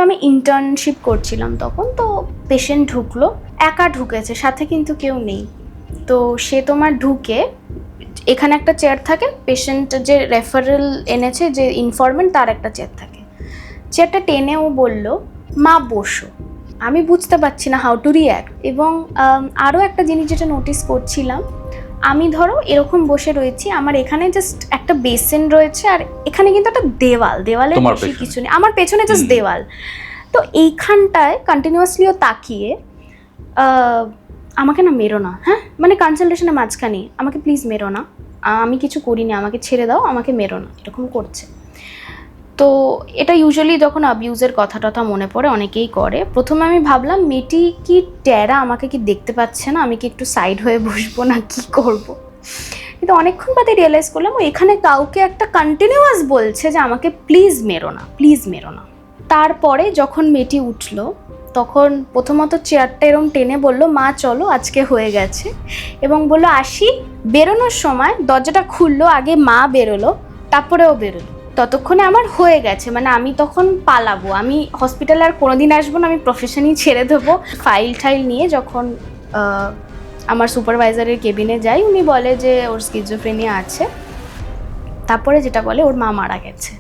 আমি ইন্টার্নশিপ করছিলাম তখন, তো পেশেন্ট ঢুকলো, একা ঢুকেছে, সাথে কিন্তু কেউ নেই। তো সে তোমার ঢুকে, এখানে একটা চেয়ার থাকে, পেশেন্ট যে রেফারেল এনেছে যে ইনফরমেন্ট তার একটা চেয়ার থাকে, চেয়ারটা টেনে ও বলল মা বসো। আমি বুঝতে পারছি না হাউ টু রিঅ্যাক্ট। এবং আরও একটা জিনিস যেটা নোটিস করছিলাম, আমি ধরো এরকম বসে রয়েছি, আমার এখানে জাস্ট একটা বেসিন রয়েছে আর এখানে কিন্তু একটা দেওয়ালের বেশি কিছু নেই, আমার পেছনে জাস্ট দেওয়াল। তো এইখানটায় কন্টিনিউয়াসলিও তাকিয়ে আমাকে না মেরো না, হ্যাঁ মানে কনসালটেশনের মাঝখানে আমাকে প্লিজ মেরো না, আমি কিছু করিনি, আমাকে ছেড়ে দাও, আমাকে মেরো না, এরকম করছে। তো এটা ইউজুয়ালি যখন অ্যাবিউজের কথা টথা মনে পড়ে অনেকেই করে। প্রথমে আমি ভাবলাম মেয়েটি কি ট্যারা, আমাকে কি দেখতে পাচ্ছে না, আমি কি একটু সাইড হয়ে বসবো না কি করব। কিন্তু অনেকক্ষণ বাদে রিয়েলাইজ করলাম ও এখানে কাউকে একটা কন্টিনিউয়াস বলছে যে আমাকে প্লিজ মেরো না, প্লিজ মেরো না। তারপরে যখন মেয়েটি উঠলো তখন প্রথমত চেয়ারটা এরম টেনে বললো মা চলো আজকে হয়ে গেছে, এবং বললো আসি। বেরোনোর সময় দরজাটা খুললো, আগে মা বেরোলো তারপরেও বেরোলো। ততক্ষণে আমার হয়ে গেছে, মানে আমি তখন পালাবো, আমি হসপিটালে আর কোনোদিন আসবো না, আমি প্রফেশনই ছেড়ে দেবো। ফাইল ঠাইল নিয়ে যখন আমার সুপারভাইজারের কেবিনে যাই, উনি বলে যে ওর স্কিজোফ্রেনিয়া আছে, তারপরে যেটা বলে ওর মা মারা গেছে।